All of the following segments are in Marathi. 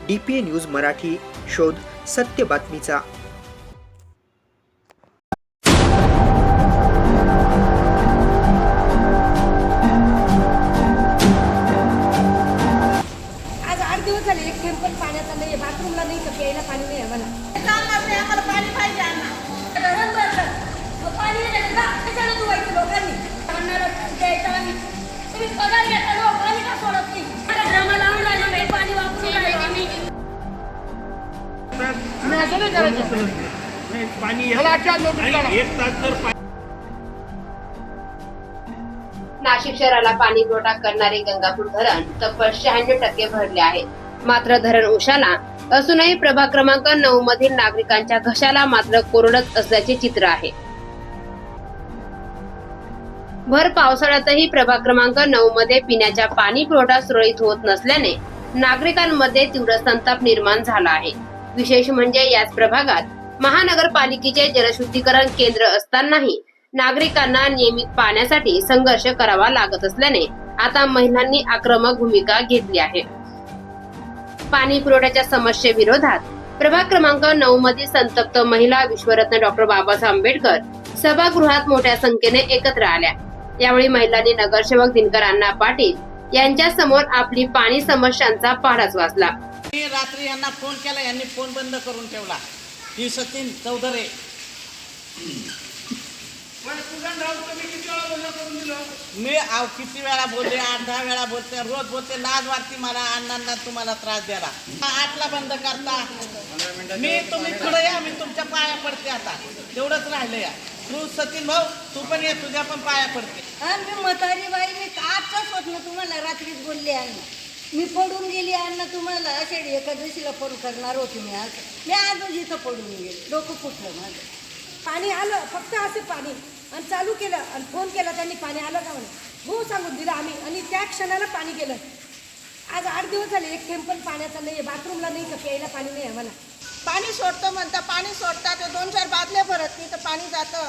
DPA न्यूज मराठी, शोध सत्य बातमीचा। आज 8 दिवस झाले, एक थेंब पण पाण्याचा नाही, बाथरूमला नाही, तर प्यायला पाणी नाही आम्हाला। चालणार नाही, आम्हाला पाणी पाहिजे अण्णा। धरण भरलं, मग पाणी नाही का? कशाला धुवायचं लोकांनी? म्हणणार द्यायचं आम्ही, तुम्ही पगार घेता ना, पाणी का सोडत नाही? आम्हाला लावून नाही, पाणी वापरून राहिलो आम्ही। असं नाही करायचं, पाणी एक तास तर नाशिक शहराला पाणी पुरवठा करणारे गंगापूर धरण तब्बल 96% भरले आहे। मात्र धरण उशाला असूनही प्रभाग क्रमांक 9 मधील नागरिकांच्या घशाला मात्र कोरडच असल्याचे चित्र आहे। भर पावसाळ्यातही प्रभाग क्रमांक 9 मध्ये पिण्याच्या पाणी पुरवठा सुरळीत होत नसल्याने नागरिकांमध्ये तीव्र संताप निर्माण झाला आहे। विशेष म्हणजे याच प्रभागात महानगरपालिकेचे जलशुद्धीकरण केंद्र असतानाही नागरिकांना नियमित पाण्यासाठी संघर्ष करावा लागत असल्याने आता महिलांनी आक्रमक भूमिका घेतली आहे। पाणी पुरवठ्याच्या समस्येविरोधात प्रभाग क्रमांक 9 मधील संतप्त महिला विश्वरत्न डॉक्टर बाबासाहेब आंबेडकर सभागृहात मोठ्या संख्येने एकत्र आल्या। यावेळी महिलांनी नगरसेवक दिनकर अण्णा पाटील यांच्या समोर आपली पाणी समस्यांचा पाढाच वाचला। रात्री यांना फोन केला, यांनी फोन बंद करून ठेवला। ही सचिन चौधरी मी किती वेळा बोलले, 8-10 वेळा बोलते, रोज बोलते, लाज वाटते मला अण्णांना तुम्हाला त्रास द्यायला। 8ला बंद करता, मी तुम्ही पुढे या, मी तुमच्या पाया पडते आता, तेवढंच राहिलं या। तू सचिन भाऊ तू पण ये, तुझ्या पण पाया पडते। मी म्हातारी बाई, मी आजचं स्वप्न तुम्हाला रात्रीच बोलले अण्णा, मी पडून गेली अण्णा, तुम्हाला आषाढी एकादशीला फोन करणार होती मी आजच इथं पडून गेले, डोकं फुटलं माझं। पाणी आलं, फक्त असे पाणी, आणि चालू केलं आणि फोन केला त्यांनी, पाणी आलं का म्हणे, हो सांगून दिलं आम्ही, आणि त्या क्षणाला पाणी गेलं। आज 8 दिवस झाले, एक थेंब पण पाण्याचा नाही, बाथरूमला नाही, तर प्यायला पाणी नाही आम्हाला। पाणी सोडतो म्हणता, पाणी सोडतात, 2-4 बादल्या भरत नाही तर पाणी जातं।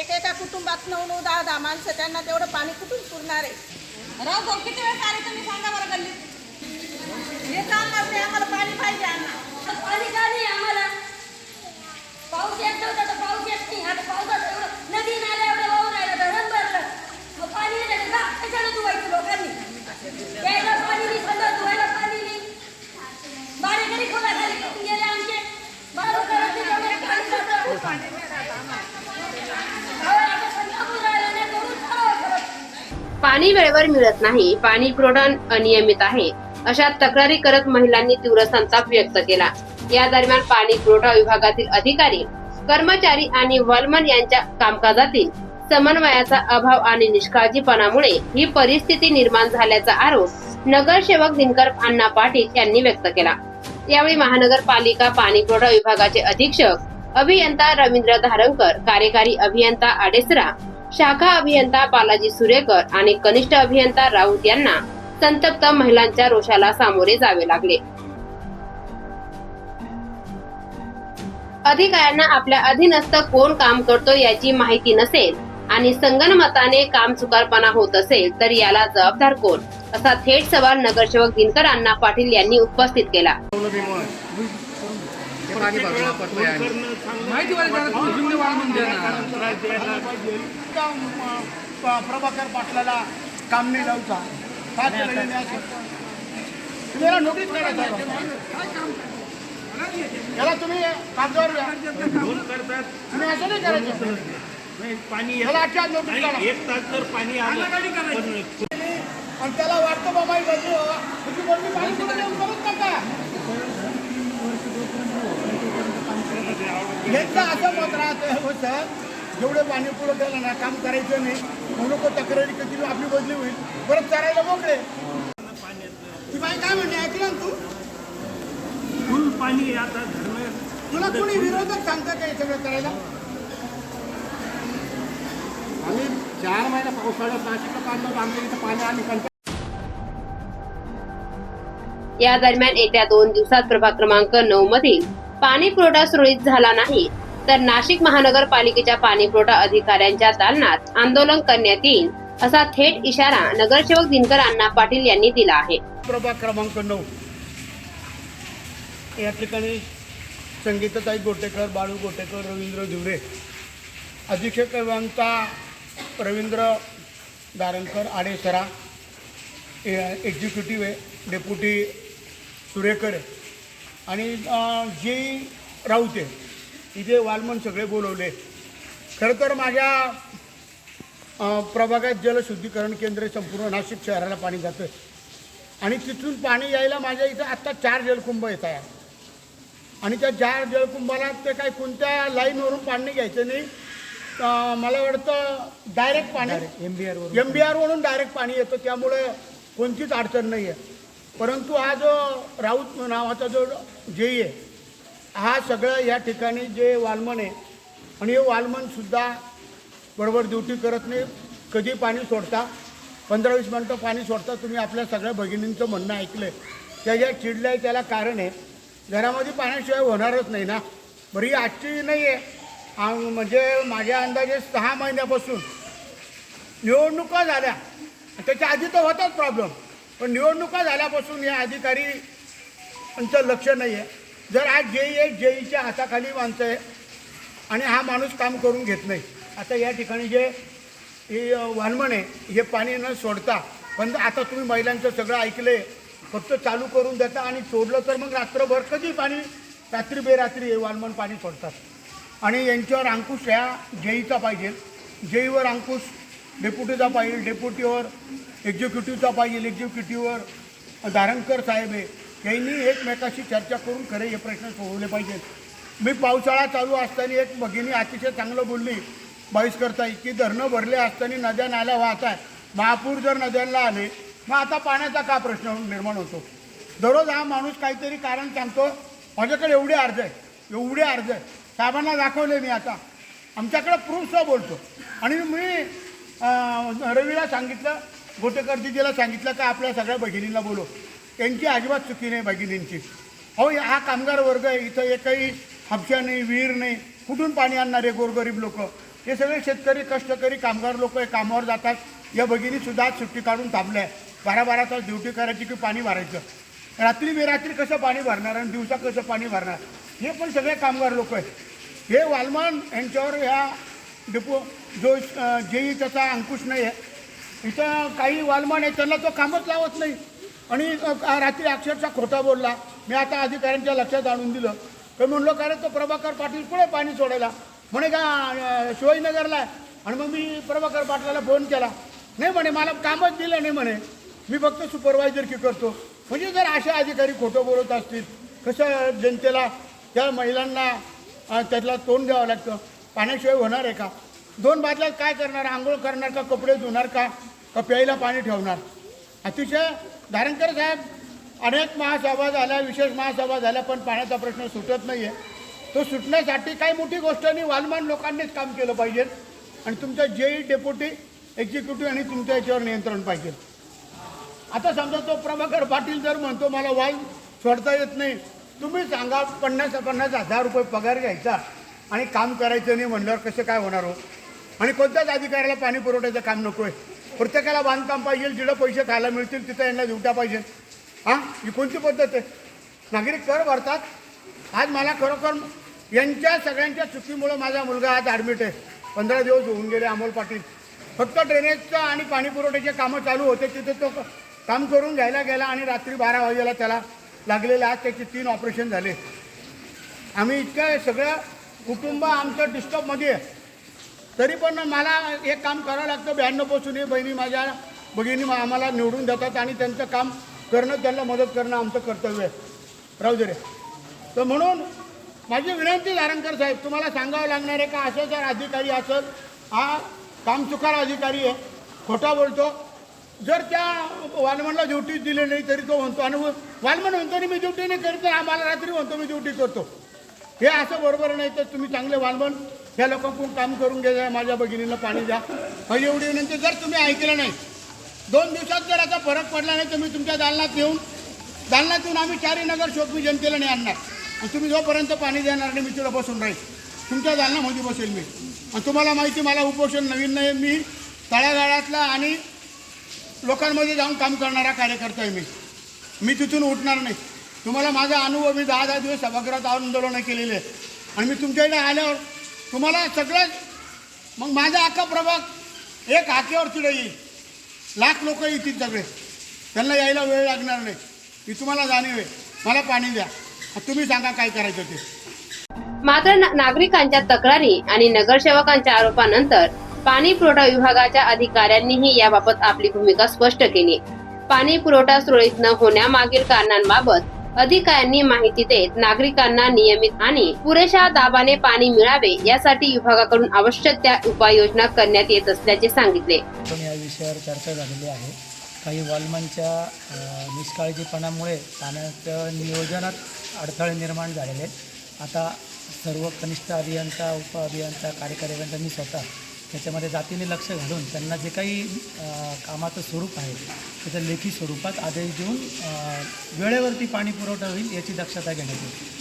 एका कुटुंबात 9-9, 10-10 माणसं, त्यांना तेवढं पाणी कुठून पुरणार आहे? राव भाऊ किती वेळ आले तुम्ही सांगा बरं गल्लीत? हे चालणार नाही, आम्हाला पाणी पाहिजे अण्णा। पाणी का नाही आम्हाला? पाऊस येत नव्हता तर पाऊस येत नाही, आता पावसात एवढं नदी नाल्या एवढं वाहून राहिलं, धरण भरलं, मग पाणी नाही का? कशाला धुवायचं लोकांनी? प्यायला पाणी नाही, सगळं धुवायला पाणी नाही। बारेकरी खोलाखाली करून गेले आमचे, बारा करत नाही, तेवढे पाणी जातं। आता संतापून राहिलं नाही, करून चालावं परत। पाणी वेळेवर मिळत नाही, पाणी पुरवठा अनियमित आहे, अशा तक्रारी करत महिलांनी तीव्र संताप व्यक्त केला। या दरम्यान पाणी पुरवठा विभागातील अधिकारी, कर्मचारी आणि वॉलमन यांच्या कामकाजातील समन्वयाचा अभाव आणि निष्काळजीपणामुळे ही परिस्थिती निर्माण झाल्याचा आरोप नगरसेवक दिनकर अण्णा पाटील यांनी व्यक्त केला। यावेळी महानगरपालिका पाणी पुरवठा विभागाचे अधीक्षक अभियंता रवींद्र धारणकर, कार्यकारी अभियंता आडेसरा, शाखा अभियंता बालाजी सुरेकर आणि कनिष्ठ अभियंता राऊत यांना संतप्त महिलांच्या रोषाला सामोरे जावे लागले। अधिकाऱ्यांना आपल्या अधीनस्थ कोण काम करतो याची माहिती नसेल आणि संगनमताने काम चुकारपणा होत असेल तर याला जबाबदार कोण, असा थेट सवाल नगरसेवक दिनकर अण्णा पाटील यांनी उपस्थित केला। प्रभाकर पाटलाला काम नाही लावता, नोटीस याला तुम्ही कागदावर तुम्ही असं नाही करायचं, पाणी एक तास तर पाणी आलं आणि त्याला वाटतं बाबा बदली व्हावा, पाणी कुठं देऊन करूच नका। यांचं असं मत राहतं हो सर, जेवढे पाणी पुरवठ्याला ना काम करायचं नाही, नको तक्रारी कधी आपली बदली होईल, परत चारायला मोकळे। ती बाई काय म्हणते ऐकलं ना तू? फुल पाणी आता धरण, तुला कोणी विरोधक सांगतं का हे सगळं करायला? आम्ही 4 महिना पावसाळ्यात नाशिकला काढलं, आमच्या इथं पाणी आली। या दरम्यान येत्या 2 दिवसात प्रभाग क्रमांक 9 मधील पाणी पुरवठा सुरळीत झाला नाही तर नाशिक महानगरपालिकेच्या पाणी पुरवठा अधिकाऱ्यांच्या दालनात आंदोलन करण्यात येईल, असा थेट इशारा नगरसेवक दिनकर अण्णा पाटील यांनी दिला आहे। प्रभाग क्रमांक 9 या ठिकाणी संगीताताई गोटेकर, बाळू गोटेकर, रवींद्र धिवरे, अधीक्षक क्रमांका रवींद्र दारणकर, आडेसरा, एक्झिक्युटिव्ह आहे, डेप्युटी सुरेकर आहे आणि जी राऊते इथे वालमन सगळे बोलवले. खरं तर माझ्या प्रभागात जलशुद्धीकरण केंद्र संपूर्ण नाशिक शहराला पाणी जातं आणि तिथून पाणी यायला माझ्या इथं आत्ता 4 जलकुंभ येत आहे आणि त्या 4 जलकुंभाला ते काय कोणत्या लाईनवरून पाणी घ्यायचं नाही. मला वाटतं डायरेक्ट पाणी MBRवरून डायरेक्ट पाणी येतं, त्यामुळे कोणतीच अडचण नाही आहे. परंतु हा जो राऊत नावाचा जो जेई आहे हा सगळं या ठिकाणी जे वालमन आहे आणि हे वालमनसुद्धा बरोबर ड्युटी करत नाही. कधी पाणी सोडता 15-20 मिनटं पाणी सोडता. तुम्ही आपल्या सगळ्या भगिनींचं म्हणणं ऐकलं आहे. त्या ज्या चिडल्या आहे त्याला कारण आहे घरामध्ये पाण्याशिवाय होणारच नाही ना. बरं ही आजची नाही आहे, म्हणजे माझ्या अंदाजे 6 महिन्यापासून निवडणुका झाल्या, त्याच्या आधी तर होताच प्रॉब्लेम, पण निवडणुका झाल्यापासून या अधिकाऱ्यांचं लक्ष नाही आहे. जर आज जेई आहे, जेईच्या हाताखाली माणसं आहे आणि हा माणूस काम करून घेत नाही. आता या ठिकाणी जे हे वालमन आहे हे पाणी न सोडता, पण आता तुम्ही महिलांचं सगळं ऐकले, फक्त चालू करून देता आणि सोडलं तर मग रात्रभर कधी पाणी, रात्री बेरात्री हे वालमन पाणी सोडतात आणि यांच्यावर अंकुश ह्या जेईचा पाहिजे, जेईवर अंकुश डेप्युटीचा पाहिजे, डेप्युटीवर एक्झिक्युटिव्हचा पाहिजे, एक्झिक्युटिव्हवर दारणकर साहेब आहे. यांनी एकमेकाशी चर्चा करून खरे हे प्रश्न सोडवले पाहिजेत. मी पावसाळा चालू असताना एक भगिनी अतिशय चांगलं बोलली बहिष्करताई की धरणं भरले असताना नद्या नाल्या वाहत आहे, महापूर जर नद्यांना आले मग आता पाण्याचा का प्रश्न निर्माण होतो. दररोज हा माणूस काहीतरी कारण सांगतो, माझ्याकडे एवढे अर्ज आहे, एवढे अर्ज आहे, साहेबांना दाखवले मी, आता आमच्याकडे प्रूफसह बोलतो. आणि मी रवीला सांगितलं, गोटेकर दिदीला सांगितलं का आपल्या सगळ्या भगिनींना बोलव, त्यांची अजिबात चुकी नाही भगिनींची. अहो हा कामगार वर्ग आहे, इथं एकही हापशा नाही, विहीर नाही, कुठून पाणी आणणारे गोरगरीब लोक, हे सगळे शेतकरी कष्टकरी कामगार लोक हे कामावर जातात. या भगिनीसुद्धा आज सुट्टी काढून थांबल्या आहे. 12-12 तास ड्युटी करायची की पाणी भरायचं, रात्री बेरात्री कसं पाणी भरणार आणि दिवसा कसं पाणी भरणार, हे पण सगळे कामगार लोक आहेत. हे वालमन यांच्यावर ह्या जो जेई त्याचा अंकुश नाही आहे. इथं काही वालमन आहे त्यांना तो कामच लावत नाही आणि रात्री अक्षरशः खोटा बोलला. मी आता अधिकाऱ्यांच्या लक्षात आणून दिलं तर म्हणलो का रे तो प्रभाकर पाटील पुढे पाणी सोडायला, म्हणे का शिवाजीनगरला आहे. आणि मग मी प्रभाकर पाटलाला फोन केला, नाही म्हणे मला कामच दिलं नाही म्हणे, मी फक्त सुपरवायझर की करतो. म्हणजे जर असे अधिकारी खोटं बोलत असतील कसं जनतेला, त्या महिलांना त्यातला तोंड द्यावं लागतं. पाण्याशिवाय होणार आहे का? 2 बादल्यात काय करणार, आंघोळ करणार का, कपडे धुणार का प्यायला पाणी ठेवणार. अतिशय दारणकर साहेब अनेक महासभा झाल्या, विशेष महासभा झाल्या, पण पाण्याचा प्रश्न सुटत नाही आहे. तो सुटण्यासाठी काही मोठी गोष्ट नाही, वालमान लोकांनीच काम केलं पाहिजे आणि तुमच्या जेई डेप्युटी एक्झिक्युटिव्ह आणि तुमच्या याच्यावर नियंत्रण पाहिजे. आता समजा तो प्रभाकर पाटील जर म्हणतो मला वाल सोडता येत नाही, तुम्ही सांगा 50,000 रुपये पगार घ्यायचा आणि काम करायचं नाही म्हणल्यावर कसं काय होणार हो. आणि कोणत्याच अधिकाऱ्याला पाणी पुरवठ्याचं काम नको आहे, प्रत्येकाला बांधकाम पाहिजे, जिथं पैसे खायला मिळतील तिथं यांना ड्युट्या पाहिजे. हां ही कोणती पद्धत आहे. नागरिक कर भरतात. आज मला खरोखर यांच्या सगळ्यांच्या चुकीमुळं माझा मुलगा आज ॲडमिट आहे, 15 दिवस होऊन गेले. अमोल पाटील फक्त ड्रेनेजचं आणि पाणी पुरवठ्याचे कामं चालू होते, तिथे तो काम करून घ्यायला गेला आणि रात्री 12 वाजेला त्याला लागलेलं. आज त्याचे 3 ऑपरेशन झाले. आम्ही इतकं सगळं कुटुंब आमचं डिस्टर्बमध्ये आहे, तरी पण मला एक काम करावं लागतं. 92 पासून हे बहिणी माझ्या भगिनी आम्हाला निवडून देतात आणि त्यांचं काम करणं, त्यांना मदत करणं आमचं कर्तव्य आहे. राहू दे रे. तर म्हणून माझी विनंती दारणकर साहेब, तुम्हाला सांगावं लागणार आहे का असं जर अधिकारी असेल, हा कामचुकार अधिकारी आहे, खोटा बोलतो. जर त्या वालमनला ड्युटी दिली नाही तरी तो म्हणतो, आणि वालमन म्हणतो नाही मी ड्युटी नाही करीत, तर आम्हाला रात्री म्हणतो मी ड्युटी करतो. हे असं बरोबर नाही. तर तुम्ही चांगले वालमन ह्या लोकांकडून काम करून घ्या, माझ्या भगिनीला पाणी द्या. माझी एवढी विनंती. जर तुम्ही ऐकलं नाही, 2 दिवसात जर आता फरक पडला नाही तर मी तुमच्या दालनात येऊन आम्ही 4 नगर शोक मी जनतेला नाही आणणार. आणि तुम्ही जोपर्यंत पाणी देणार नाही मी तिला बसून राहील, तुमच्या दालनामध्ये बसेल मी. आणि तुम्हाला माहिती मला उपोषण नवीन नाही, मी तळागाळातला आणि लोकांमध्ये जाऊन काम करणारा कार्यकर्ता आहे. मी तिथून उठणार नाही. तुम्हाला माझा अनुभव, मी 10 दिवस सभागृहात आंदोलन केलेले आहे आणि मी तुमच्याकडे आल्यावर तुम्हाला सगळं, मग माझा अख्खा प्रभाग एक हाकेवर तिथे येईल, लाख लोक येतील सगळे, त्यांना यायला वेळ लागणार नाही, ही तुम्हाला जाणीव आहे. मला पाणी द्या, तुम्ही सांगा काय करायचं ते. मात्र नागरिकांच्या तक्रारी आणि नगरसेवकांच्या आरोपानंतर पाणी पुरवठा विभागाच्या अधिकाऱ्यांनीही याबाबत आपली भूमिका स्पष्ट केली. पाणी पुरवठा सुरळीत न होण्यामागील कारणांबाबत अधिकाऱ्यांनी माहिती देत नागरिकांना नियमित आणि पुरेशा दाबाने पाणी मिळावे यासाठी विभागाकडून आवश्यक त्या उपाययोजना करण्यात येत असल्याचे सांगितले. या विषयावर चर्चा झालेली आहे. काही वॉलमनच्या निष्काळजीपणामुळे पाण्याचं नियोजनात अडथळे निर्माण झालेले आहेत. आता सर्व कनिष्ठ अभियंता, उप अभियंता, कार्यकारी अभियंता, मी स्वतः त्याच्यामध्ये जातीने लक्ष घालून त्यांना जे काही कामाचं स्वरूप आहे त्याचं लेखी स्वरूपात आदेश देऊन वेळेवरती पाणी पुरवठा होईल याची दक्षता घेण्यात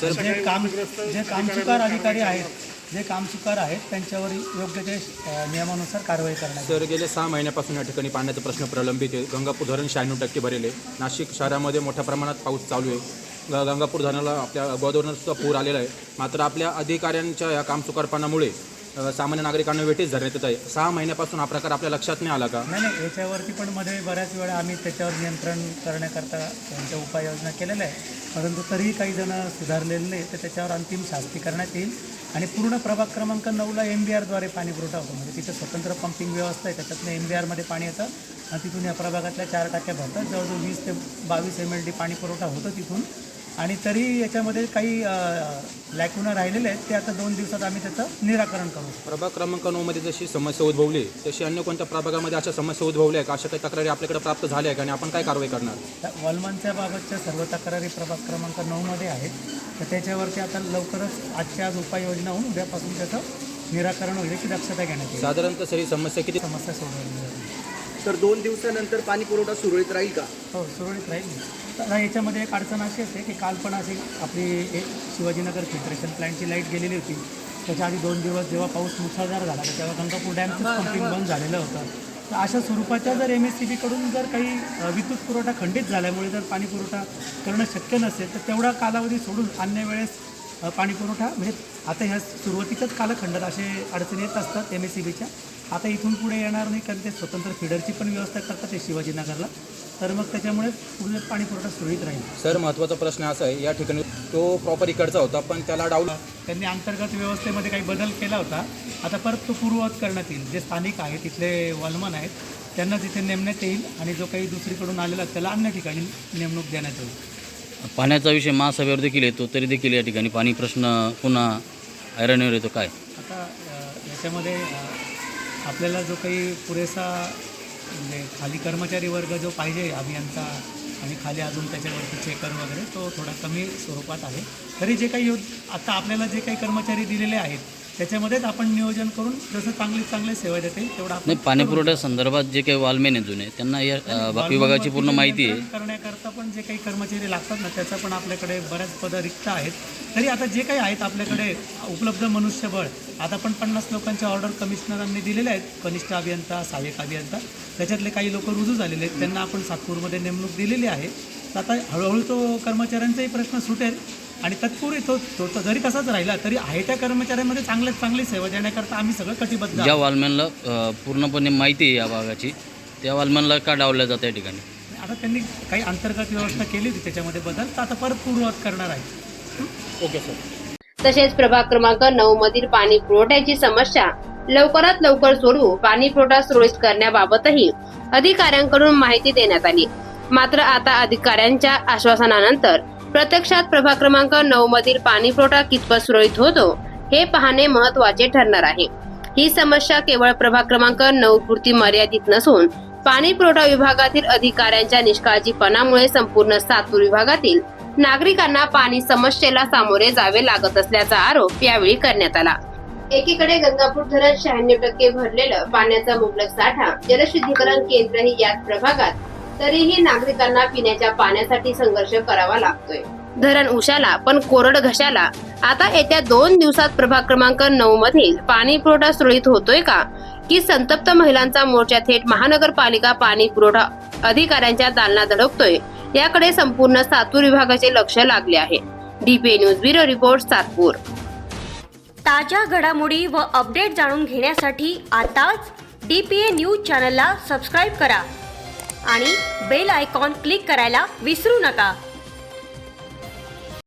येईल. जे कामचुकार अधिकारी आहेत त्यांच्यावर योग्य ते नियमानुसार कारवाई करण्यात येईल. सर, गेले 6 महिन्यापासून या ठिकाणी पाण्याचा प्रश्न प्रलंबित आहे. गंगापूर धरण 96% भरेल आहे. नाशिक शहरामध्ये मोठ्या प्रमाणात पाऊस चालू आहे. गंगापूर धरणाला आपल्या गोदावरीला पूर आलेला आहे. मात्र आपल्या अधिकाऱ्यांच्या या कामचुकारपणामुळे सामान्य नागरिकांना वेठीस धरण्यात येत आहे. 6 महिन्यापासून हा प्रकार आपल्या लक्षात नाही आला का? नाही, याच्यावरती पण मध्ये बऱ्याच वेळा आम्ही त्याच्यावर नियंत्रण करण्याकरता त्यांच्या उपाययोजना केलेल्या आहे. परंतु तरीही काही जण सुधारलेले नाही, तर त्याच्यावर अंतिम शास्ती करण्यात येईल. आणि पूर्ण प्रभाग क्रमांक 9ला MBRद्वारे पाणी पुरवठा होतो. म्हणजे तिथं स्वतंत्र पंपिंग व्यवस्था आहे, त्याच्यातनं MBRमध्ये पाणी येतं आणि तिथून या प्रभागातल्या 4 टाक्या भरतात. जवळजवळ 20 ते 22 MLD पाणी पुरवठा होतो तिथून. आणि तरी याच्यामध्ये काही लॅकुना राहिलेले आहेत, ते आता 2 दिवसात आम्ही त्याचं निराकरण करू. प्रभाग क्रमांक 9मध्ये जशी समस्या उद्भवली तशी अन्य कोणत्या प्रभागामध्ये अशा समस्या उद्भवल्या आहे का? अशा काही तक्रारी आपल्याकडे प्राप्त झाल्या आहे का आणि आपण काय कारवाई करणार? वॉलमनच्या बाबतच्या सर्व तक्रारी प्रभाग क्रमांक 9मध्ये आहेत. तर त्याच्यावरती आता लवकरच आजच्या आज उपाययोजना होऊन उद्यापासून त्याचं निराकरण होईल याची दक्षता घेण्यात येईल. साधारणतः सर ही समस्या किती समस्या सोडवली जाईल. तर 2 दिवसानंतर पाणी पुरवठा सुरळीत राहील का? हो, सुरळीत राहील. तर याच्यामध्ये एक अडचण अशी असते की काल पण अशी आपली एक शिवाजीनगर फिल्ट्रेशन प्लॅन्टची लाईट गेलेली होती. त्याच्या आधी 2 दिवस जेव्हा पाऊस मुसळधार झाला तर तेव्हा गंगापूर डॅमचं पंपिंग बंद झालेलं होतं. तर अशा स्वरूपाच्या जर MSCBकडून जर काही विद्युत पुरवठा खंडित झाल्यामुळे जर पाणी पुरवठा करणं शक्य नसेल तर तेवढा कालावधी सोडून अन्य वेळेस पाणी पुरवठा, म्हणजे आता ह्या सुरुवातीच्याच कालखंडात असे अडचणी येत असतात MSCBच्या. आता इथून पुढे येणार नाही, कारण ते स्वतंत्र फिडरची पण व्यवस्था करतात ते शिवाजीनगरला. तर मग त्याच्यामुळे पुढे पाणी पुरवठा सुरळीत राहील. सर, महत्त्वाचा प्रश्न असा आहे, या ठिकाणी तो प्रॉपर इकडचा होता पण त्याला डाऊन त्यांनी अंतर्गत व्यवस्थेमध्ये काही बदल केला होता. आता परत तो पूर्ववत करण्यात येईल. जे स्थानिक आहेत तिथले वॉलमन आहेत त्यांना तिथे नेमण्यात येईल आणि जो काही दुसरीकडून आलेला त्याला अन्य ठिकाणी नेमणूक देण्यात येईल. पाण्याचा विषय महासभेवर देखील येतो, तरी देखील या ठिकाणी पाणी प्रश्न पुन्हा ऐरणीवर येतो. काय आता याच्यामध्ये आपल्याला जो काही पुरेसा, म्हणजे खाली कर्मचारी वर्ग जो पाहिजे अभियंता आणि खाली अजून त्याच्यावरती चेकर वगैरे, तो थोडा कमी स्वरूपात आहे. तरी जे काही आता आपल्याला जे काही कर्मचारी दिलेले आहेत त्याच्यामध्येच आपण नियोजन करून जसं चांगले सेवा देते तेवढा नाही, पाणीपुरवठ्या संदर्भात जे काही वॉलमेन आहेत जुने, त्यांना या विभागाची पूर्ण माहिती आहे. करण्याकरता पण जे काही कर्मचारी लागतात ना, त्याचा पण आपल्याकडे बऱ्याच पदं रिक्त आहेत. तरी आता जे काही आहेत आपल्याकडे उपलब्ध मनुष्यबळ, आता पण 50 लोकांच्या ऑर्डर कमिशनरांनी दिलेल्या आहेत, कनिष्ठ अभियंता, सहाय्यक अभियंता. त्याच्यातले काही लोक रुजू झालेले आहेत, त्यांना आपण सातपूरमध्ये नेमणूक दिलेली आहे. तर आता हळूहळू तो कर्मचाऱ्यांचाही प्रश्न सुटेल आणि तत्पूर्वी तो जरी तसाच राहिला तरी आहे त्या कर्मचाऱ्यांमध्ये चांगली सेवा देण्याकरता आम्ही सगळं कटिबद्ध आहोत. ज्या वॉलमॅनला पूर्णपणे माहिती आहे या भागाची, त्या वॉलमॅनला का डावल्या जातं या ठिकाणी? आता त्यांनी काही अंतर्गत व्यवस्था केली होती त्याच्यामध्ये बदल, तर आता परत पूर्ववत करणार आहे. Okay sir. तसेच प्रभाग क्रमांक 9 मधील पाणी पुरवठ्याची समस्या लवकरात लवकर सोडवून पाणी पुरवठा सुरळीत करण्याबाबतही अधिकाऱ्यांकडून माहिती देण्यात आली. मात्र आता अधिकाऱ्यांच्या आश्वासनानंतर प्रत्यक्षात प्रभाग क्रमांक 9 मधील पाणी पुरवठा कितपत सुरळीत होतो हे पाहणे महत्त्वाचे ठरणार आहे. ही समस्या केवळ प्रभाग क्रमांक 9 पुरती मर्यादित नसून पाणी पुरवठा विभागातील अधिकाऱ्यांच्या निष्काळजीपणामुळे संपूर्ण सातूर विभागातील नागरिकांना पाणी समस्येला सामोरे जावे लागत असल्याचा आरोप यावेळी करण्यात आला. एकीकडे गंगापूर धरण 96% भरलेलं पाण्याचा मुबलक साठा, जलशुद्धीकरण केंद्रही याच प्रभागात, तरीही नागरिकांना पिण्याच्या पाण्यासाठी संघर्ष करावा लागतोय. धरण उशाला पण कोरड घशाला. आता येत्या 2 दिवसात प्रभाग क्रमांक 9 मधील पाणी पुरवठा सुरळीत होतोय का, की संतप्त महिलांचा मोर्चा थेट महानगरपालिका पाणी पुरवठा अधिकाऱ्यांच्या दालनात धडकतोय, याकडे संपूर्ण सातपूर विभागाचे लक्ष लागले आहे. DPA news bureau report, Satpur. ताज्या घडामोडी व अपडेट जाणून घेण्यासाठी आताच DPA न्यूज चॅनलला सबस्क्राईब करा आणि बेल आयकॉन क्लिक करायला विसरू नका.